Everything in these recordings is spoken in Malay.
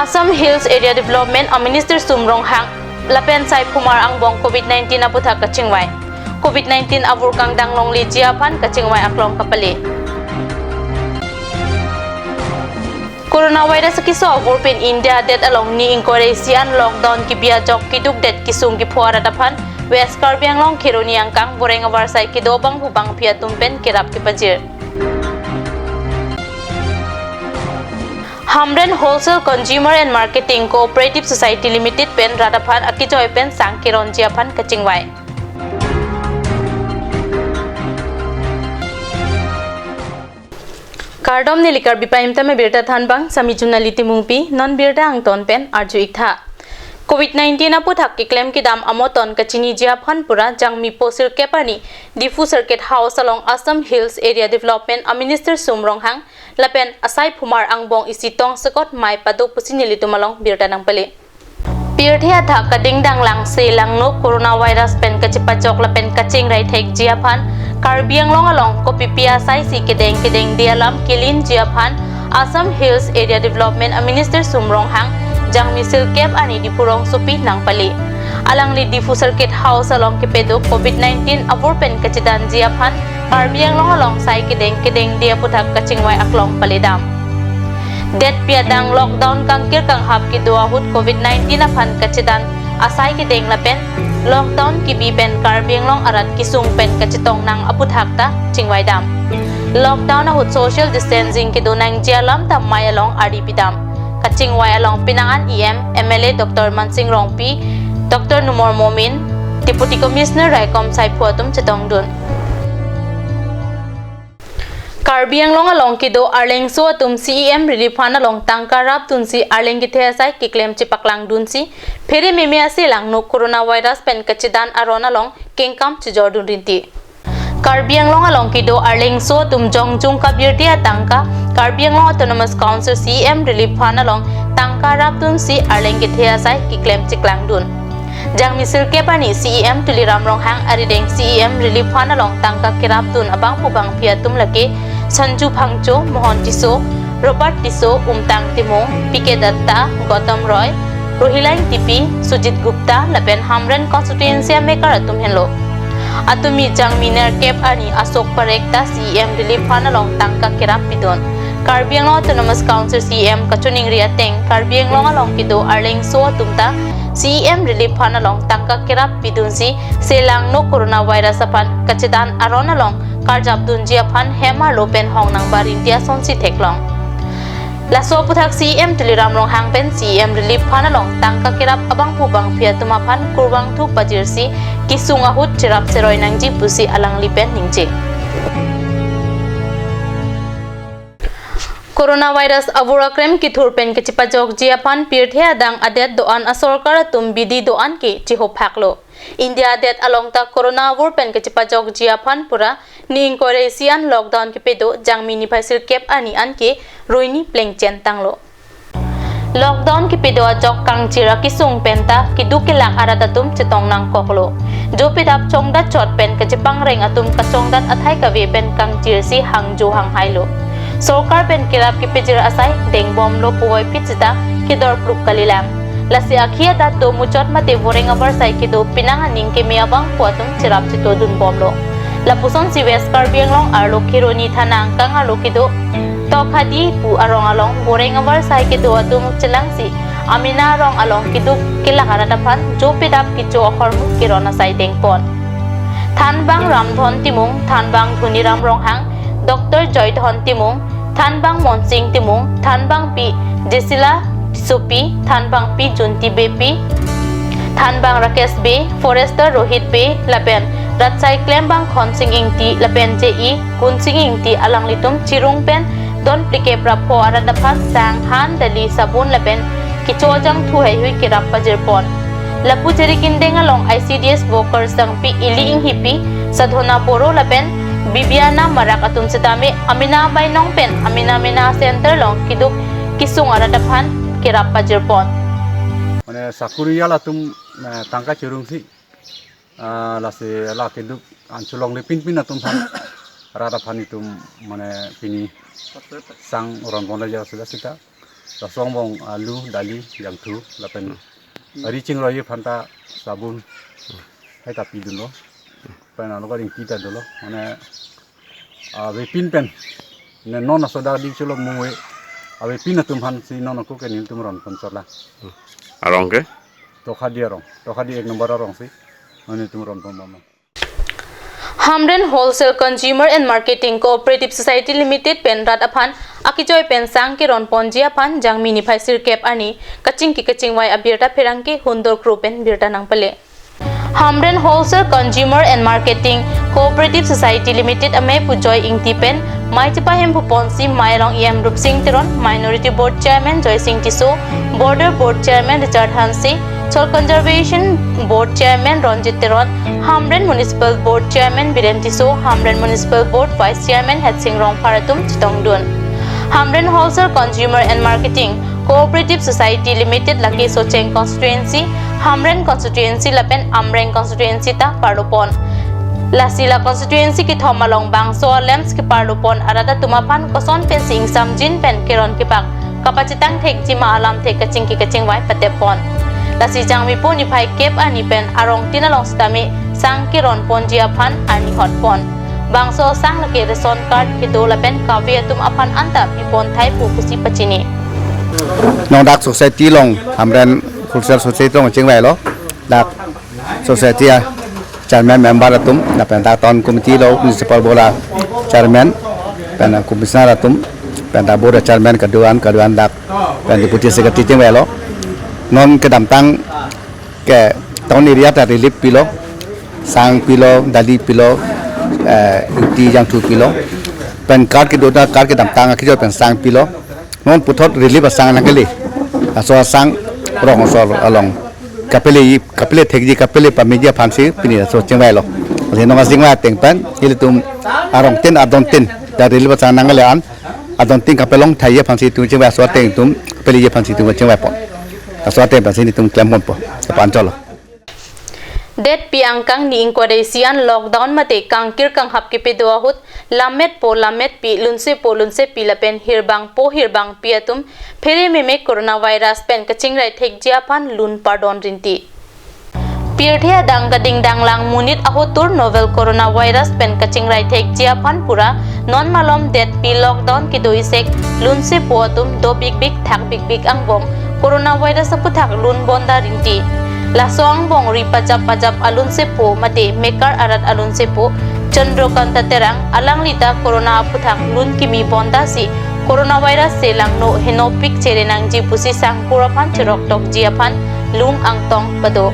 Assam Hills Area Development ang Minister Sumrong Hang lapen sai phumar ang bong COVID-19 na puthak kachingwai COVID-19 avur kang danglong li jiapan kachingwai aklong kapali Coronavirus kiso avur pin India det along ni inkoresian lockdown ki bia jok ki duk det kisung ki phuara dapan West Karbi anglong kironi angkang boreng avar sai ki dobang hubang phia tumpen kirap ki pajir Hamren Wholesale Consumer and Marketing Cooperative Society Limited pen Radaphan Akijoy pen Sangkiron Jiapan Kachingwai. Kardom ni Karbi paimta me birta thanbang samijuna litimungpi non birta angton pen arju ikha. COVID-19 na puthak ki claim ki dam amoton kachini Jiapan pura jangmi posir kepani Difu Circuit House along Assam Hills Area Development a Minister Sumrong Hang lapen asai phumar angbong isitong sakot mai padu pusinili tumalong birta nang pali Pirthia tha kading dang lang se lang no coronavirus pen kachipachok lapen kaching rai thek Jiapan Karbi anglong along ko pipia sai si kedeng dialam kilin Jiapan Assam Hills Area Development a Minister Sumrong Hang jang misil kep ani di purong supi nang pali alang li Difu Circuit House along kepedo COVID-19 avur pen kachidan Jiapan Karbi anglong along sai kedeng dia puthak kachingwai aklong palidam det piadang lockdown kangkir kang hap ki duahut COVID-19 aphan kachidan asai kedeng lapen lockdown ki bi pen Karbi anglong arat kisung pen kachitong nang aputhak ta chingwai dam lockdown ahut social distancing ki do nang jialam tam mai along RDP dam Kachingwai along Pinangan MLA Dr. Mansing Rongpi, Dr. Numor Momin, Deputy Commissioner Raikom Saipuatum Chetong Dun. Karbi anglong along kido arleng so atum CEM relief fund along tangkarap tunsi arleng githesai kiklem chipaklang dunsi, phere meme ase lang no coronavirus pen kachidan aron along kengkam chijor dun rinti. Karbi anglong along kido arleng so tum jongjung kabirti atangka Karbi anglong Autonomous Council CEM Relief Fund along tangka raptun si arleng githea sai ki claim chiklang dun jang misil kepani CEM tuliram rong hang arideng CEM Relief Fund along tangka kiraptun abang pubang piatum lake Sanju Phangcho Mohon Tiso Robert Tiso Umtang Timong Pike Datta Gautam Roy Rohilang Tipi Sujit Gupta lapen Hamren constituency maker atum henlo Atumi jang miner kep ani Asok Parekta CEM Relief Fund along tangka kirap pidon Karbi anglong Autonomous Council CEM kachuning riateng Karbi anglong along kido arleng so tumta CEM Relief Fund along tangka kirap pidunsi selang no coronavirus apan kachidan aron along karjap dunji apan hema lopen hong nang barintia sonsi theklong Laso puthak CEM tuliram rong hang pen CEM Relief Fund along tangka kirap abang pubang piatumapan kurbang thu pajirsi kisung ahut chirap seroy nangji pusi alang lipen ningje Coronavirus avura krem ki thurpen ke chipajok Jiapan pirthia dang adet doan asorkar tum bidi doan ki chihop phaklo India det along ta corona avur pen ke chipajok Jiapan pura ning koresian lockdown ki pedo jangmi ni phaisil kep ani an ki roini plengchen tanglo Lockdown ki pedo jok kang chira ki sung penta ki dukilak aratatum chetong nang koklo jo pidap chongdat chot pen ke chipang reng atum ka chongdat athai ka ve pen kang chirsi hangjo hang hailo Sorkar pen kirap ki pijir asai deng bom lo puwai pichita ki dor pluk kalilang lasi akhia dat do muchot mate voreng abar sai ki do pinangan ning ki miabang puatum chirap chito dun bom lo lapuson si West Karbi anglong arlo kironi thanang kang arlo ki do to khadi pu arong along voreng abar sai ki do atum chilang si amina rong along ki du kilakara dapan jo pidap ki jo hormu kirona sai deng pon thanbang ramthon timung thanbang thuniram rong hang Dr. Joy Thon Timung, Thanbang Monsing Timung, Thanbang Pi Jesila Sopi, Thanbang Pi Junti Bepi, Thanbang Rakesh Be, Forester Rohit Be, Lapen, Ratsai Klembang Khonsing Ingti, Lapen JE, Kunsing Ingti alang litum Chirung Pen, Don Plike Prapo Aradapan Sang Han Dali Sabun Lapen, Kichojang Thuhay Hui Kirap Pajirpon. Lapu Jeri Kindeng along ICDS Workers Sang Pi Ili Ing Hipi, Sadhona Poro Lapen, Bibiana marak atum setami amina bay nong pen amina center long kiduk kisung aradapan kirap pajirpon. Mane sakuriya latum tangka cirung si lase la kiduk ansulong le pin atum pan aradapan itu mane pini sang orang pon aja sudah kita เราส่งบองลูดาลีอย่างถูกแล้วเป็นอันนี้จริงเราอยู่พันตาสาบุนให้ตัดปีดุนล้อเป็นเราก็ดิ่งปีตัดดุนล้อมันเวปินเป็นเนี่ยนอนสดาดีชุลมุ้ยเวปินตุ้มพันsiนอนก็แค่นี้ตุ้มร้อนคนสดละarong keตัวขาดีเอกนัมเบอร์รองสิอันนี้ตุ้มร้อนตุ้มบ้า Hamren Wholesale Consumer and Marketing Cooperative Society Limited pen rat aphan akijoy pen sang ki ron ponji aphan jang mini phai sir cap ani kaching wai abirta pherang ki hundor crew pen birta nang pale Hamren Wholesale Consumer and Marketing Cooperative Society Limited ame pujoy ingti pen mai chipa hem puponsi mairong em rup sing tiron Minority Board Chairman Joy Singh Tiso Border Board Chairman Richard Hansi Soil Conservation Board Chairman Ronjit Tiron Hamren Municipal Board Chairman Biren Tiso Hamren Municipal Board Vice Chairman Het Singh Rong Paratum Chitongdun Hamren Wholesale Consumer and Marketing Cooperative Society Limited Laki Socheng Constituency Hamren Constituency Lapen Amreng Constituency ta Parupon Lasila Constituency ki Thomalong Bangso Lems ki Parupon Arada Tumapan Koson Pen Sing Samjin Pen Kiron Kipak Kapacitang Thek Jima Alam Thek Kaching Wai Patepon Lasi Jangmi Po ni Phai Kep ani pen arong tinalong stami sang kiron ponji aphan ani hotpon Bangso sang laki reson card ki dola pen Karbi atum aphan anta pipon thai pu pusi pachini Nong dak society long Hamren Wholesale Society long ching wai lo dak society chairman member atum na pen dak ton committee lo municipal bola chairman pen commissioner atum pen dak board chairman kaduan dak pen deputy secretary ching wai lo non ke dam tang ke tahun area ta relief pilo sang pilo dali pilo uti yang tu pilo pen card ke doda card ke dam tang ki jo pen sang pilo non puthot relief sang na kali aso sang rong so along kapele thekji kapele pamija phansi pini so chengwai lo le no singwa teng pen hilitum arong ten adon ten da relief sang na ngale an adon tin kapelong thai phansi tu chengwai so teng tum pele ye phansi tu chengwai pon Aswate pasini tum klemon po kapancolo Det piang kang ni inquisition lockdown mate kang kir kang hap ki pe doa hut lamet pi lunse pi lapen hirbang pi atum phere me coronavirus pen kaching rai thek jia pan lun pardon rinti Pirthia dang gading dang lang munit ahotur novel coronavirus pen kaching rai thek jia pan pura non malom det pi lockdown ki doisek lunse po atum do big thak big ang bom coronavirus aputhak lun bonda rinti lasong bong ri pajap alun sepo mate mekar arat alun sepo chandrokanta terang alang lita corona aputhak lun kimi bonda si coronavirus se langno henopik cherenang ji pusi sang purapan chirok tok jiapan lung angtong pado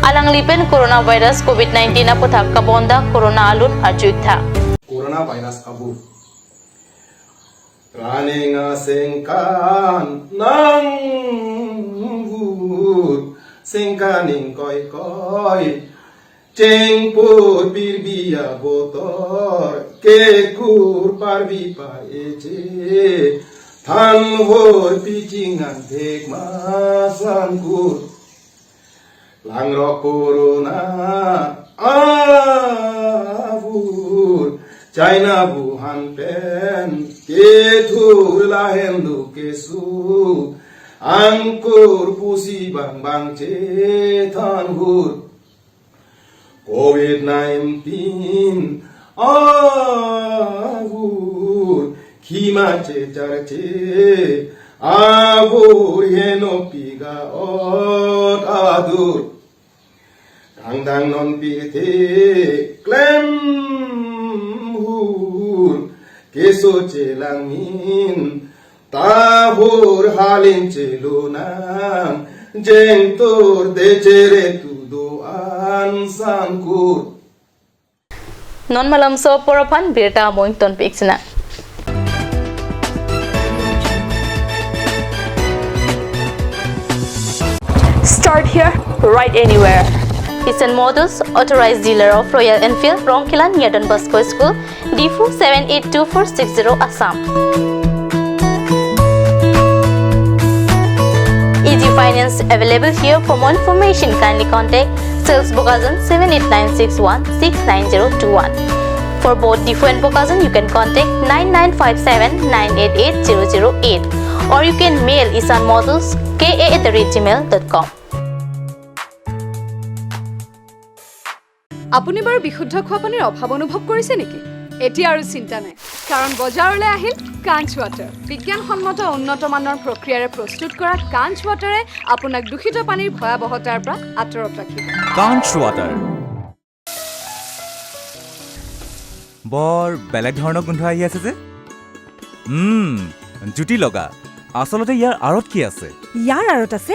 alang lipen coronavirus covid-19 aputhak ka bonda corona alun ajuik tha coronavirus abu Raninga sengkan nang vur sengkaning koi ceng put birbia botor ke kur parbi pa eche than hor pichingan thek masan kur langro corona avur China Wuhan pen ketur lahem du kesu angkur pusi bang cetan hur COVID-19 avur kima cecarce avur henopiga ot adur dang non pirte klem keso celangin tahur halin celunang jengtor decere tuduan sangkur non malam so poropan birta moington piksna Start here, right anywhere. Eastern Motors, authorized dealer of Royal Enfield, Ronkilan, near Don Bosco School, D4 782460 Assam. Easy finance available here. For more information, kindly contact Sales Bokazan 78961 For both D4 and Bokazan, you can contact 9957 988 008 or you can mail isanmodels@gmail.com. আপুনি বাৰু বিশুদ্ধ খোৱা পানীৰ অভাৱ অনুভৱ কৰিছে নেকি? এতিয়া আৰু চিন্তা নাই, কাৰণ বজাৰলৈ আহিল কাঞ্চ ৱাটাৰ। বিজ্ঞানসন্মত উন্নত মানৰ প্ৰক্ৰিয়াৰে প্ৰস্তুত কৰা কাঞ্চ ৱাটাৰে আপোনাক দূষিত পানীৰ ভয়াৱহতাৰ পৰা আঁতৰত ৰাখিব। কাঞ্চ ৱাটাৰ বৰ বেলেগ ধৰণৰ গোন্ধ আহি আছে যে। জুতি লগা। আচলতে ইয়াৰ আঁৰত কি আছে? ইয়াৰ আঁৰত আছে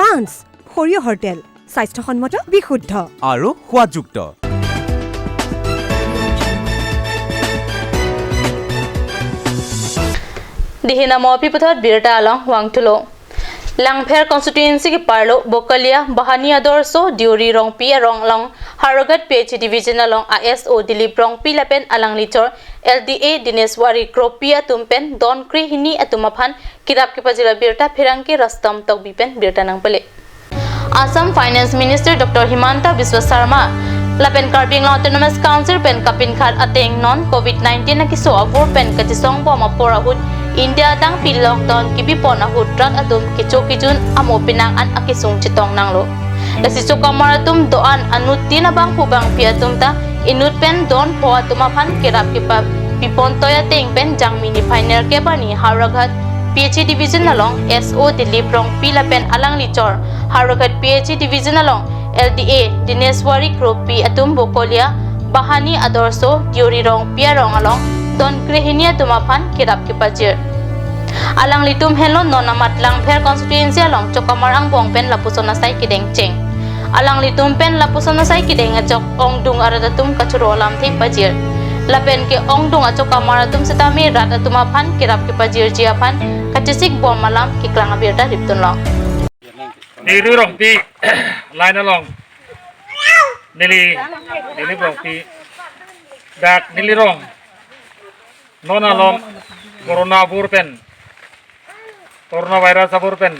কাঞ্চ সৰিয়হৰ তেল, স্বাস্থ্যসন্মত, বিশুদ্ধ আৰু সোৱাদযুক্ত। Dihina mo piputhot birta along wangtulo. Langpher constituency ki parlo Bokalia Bahani Adorso Diuri Rong Pi Rong Long Haragat PH Division along ASO Dilip Rong Pi Lapen Alang Litor LDA Dineswari Kropia Tumpen Don Kri Hini Atumaphan Kirap ki pajila birta Phirangki Rastam Tok Bipen birta nang pele. Assam Finance Minister Dr. Himanta Biswa Sarma Lapen Karbi Autonomous Council pen kapin khat ateng non COVID-19 na kiso avur pen katisong bo mapora hut India dang pi lockdown ki bi pona hut rat atum kicho kijun amo pinang an akisung chitong nanglo lasi chokamaratum doan anuti na bang hubang piatum ta inut pen don po atumaphan kirap ki pa pipon toya teng pen jangmini final ke bani Haragat PH Division along SO Dilip Rong Pi Lapen Alang Lichor Haragat PH Division along LDA Dineswari Kropi Atum Bokolia Bahani Adorso Diuri Rong Pia Rong along Don Krehini Atumaphan Kirap Kipajir Alang Litum Hello Nonamat Langpher constituency along Chokamarang Bongpen Lapusona Sai Kideng Cheng Alang Litum Pen Lapusona Sai Kideng Ajok Ongdung Aradatum Kachuro Lam Thi Pajir Lapen ke Ongdung Achok Kamaratum Setami Rat Atumaphan Kirap Kipajir Jiapan Kachisik Bom Malam Kiklang Abirta Riptun Long Nili rong pi line along Nili rong pi dak Nili rong non along coronavirus abur pen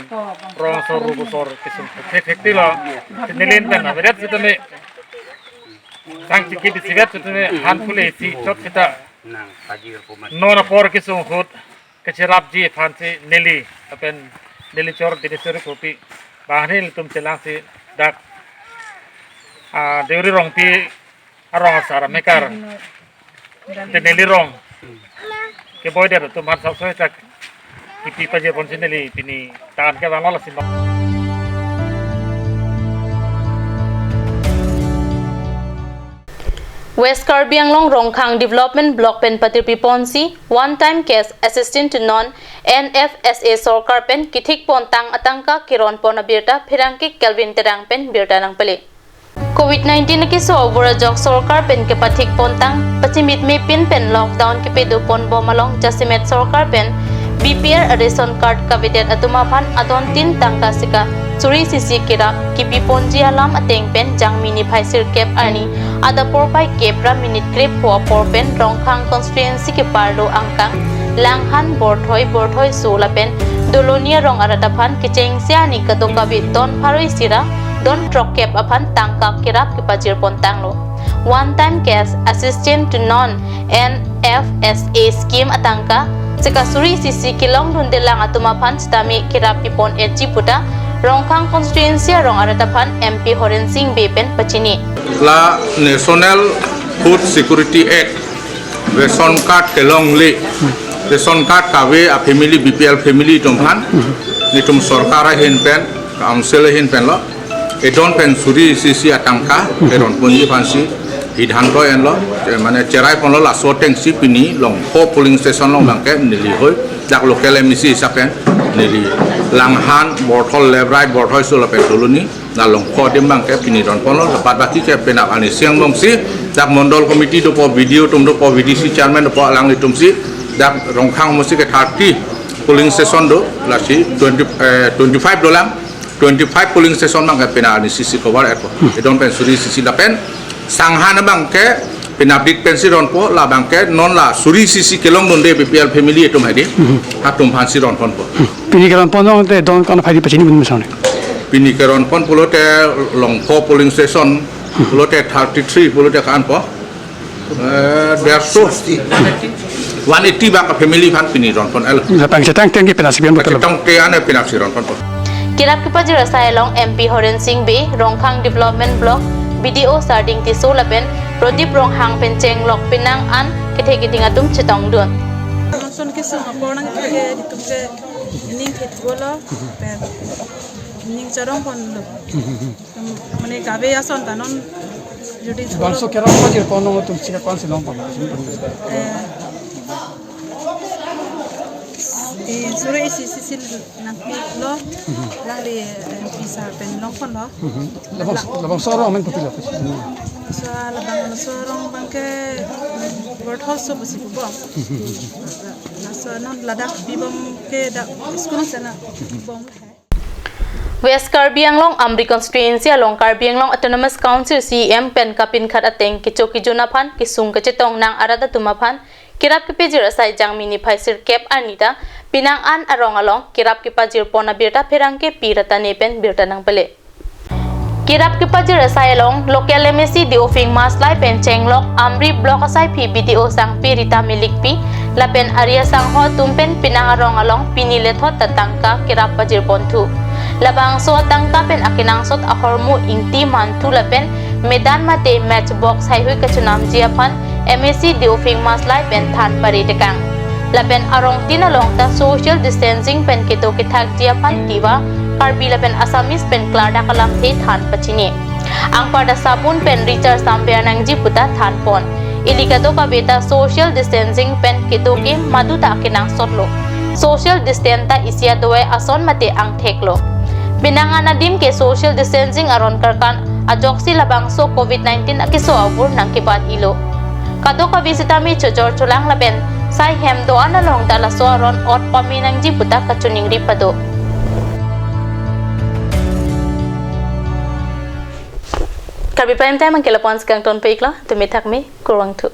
rong soru busor kisum fekti lo nilin pen aberat setame sang ciki disigat setame handful si chot kita non apor kisum hut kecirap ji fansi Nili apen Nili chor dinisuri kopi bahani litum celang si dak deuri rong pi arong sara mekar Nili rong ke boy der tum har sab soy tak kipi paje ponsi Nili pini tan ke bangala sin West Karbi Anglong Rongkhang Development Block Pen Patir Piponsi One Time Case Assistant to Non NFSA Sorkar Pen Kithik Pontang Atangka Kiron Pona Birta Phirangki Kelvin Terang Pen Birta Nang Pele COVID-19 ki so obura jok Sorkar Pen ke Pathik Pontang Pachimit Me Pin Pen Lockdown ki Pedu Pon Bomalong Jasimet Sorkar Pen BPR Ration Card Kavidet Atumaphan Adon Tin Tangka Sika Suri Sisi Kirap Kipi Ponji Alam Ateng Pen Jang Mini Phaisir Kep Ani Ada Porpai Kepra Minute Krip Pua Porpen Rongkhang Constituency Ki Pardo Angkang Langhan Borthoi Sula Pen Dolonia Rong Arataphan Kicheng Siani Katokabi Don Paroi Sira Don Trokep Aphan Tangka Kirap Ki Pajir Pontanglo One Time Case Assistant to Non NFSA Scheme Atangka Sekasuri Sisi Kilong Dundelang Atumaphan Stami Kirap Pipon Echiputa Rongkhang Constituency Rong Arataphan MP Horen Singh Bepen Pachini La National Food Security Act Ration Card Kelong Le Ration Card Kawe a family BPL family Tumphan Nitum Sorkara Hin Pen Council Hin Pen Lo Edon Pen Suri Sisi Atangka Eron Punji Fansi Hidhanto En Lo Mane Cerai Pon Lo La Soteng Si Pini Long Ho Polling Station Long Bangke Nili Hoi Dak Local MIC Sapen Nili Langhan Borthol Lebrai Borthoi Sula Pen Doluni Na Long Ho Dem Bangke Pini Don Pon Lo Lepat Baki Ke Penak Ani Siang Long Si Dak Mondol Committee Do Po Video Tum Do Po VDC Chairman Do Po Lang Litum Si Dak Rongkhang Musi Ke 30 Polling Station Do La Si $25 25 polling station bang ke pena ni sisi cover airport edon pen suri sisi la pen sanghan bang ke pena big pensi ron po la bang ke non la suri sisi kelong donde BPL family etum hadi hatum phansi ron pon po pini keron pon te don kon phai pachini mun sone pini keron pon polote longpo polling station polote 33 polote kan po 150 180 bak family fan pini ron pon el Lapang sa tang ki penasibian betul. tong te ane pinaksi ron pon Kirap Kipajir Asylong MP Horen Singh Be Rongkhang Development Block BDO Sarding Tiso Lapen Prodip Ronghang Pencheng Lok Pinang An Kiting Atum Chitong Dun. Son ke sung aporang ke ditumke ning thit bola per ning charong pon lo mane gabe ason tanon jodi Banso kera pajir pono tum chika kwan silong pon. sure isi sil nakpi lo lali visa pen long pon lo Labang soro men putila. so labang sorong bangke word house so basi bo so non ladak bibom ke da skun sana bom West Karbi Anglong Amri Constituency along Karbi Anglong Autonomous Council CM pen kapin khat ateng kichoki junaphan kisung kachetong nang arada tumaphan kirap kipajir asai jang mini phaisir cap anita pinang an arong along kirap kipajir pona birta pherangke pirata nepen birta nang pele kirap kipajir asai along local MSC diofing mas lai pen chenglok Amri block asai phi BDO sang pirita milik pi lapen aria sang ho tumpen pinang arong along pinile thot tatangka kirap pajir ponthu labang so tangka pen akinang sot ahormu ingti mantu lapen medan mate match box hai hui kachunam jiapan MSC diofing mas lai pen than pari dekang lapen arong tinalong ta social distancing pen kito kithak jiapan tiwa Karbi lapen Assamese pen klada kalam the than pachini ang pada sabun pen Richard sampeanang jiputa than pon ilikato ka beta social distancing pen kito ke maduta akinang sotlo social distanta isia doe ason mate ang theklo binangan nadim ke social distancing aron karkan ajoksi labang so COVID-19 akiso abur nang kibat ilo kado ka visita mi chojor chulang laben sai hem do analong dala so aron ot paminang jiputa kachuning ripado Karbi prime time ang kelapon skang ton peikla tumi thakmi kurang tu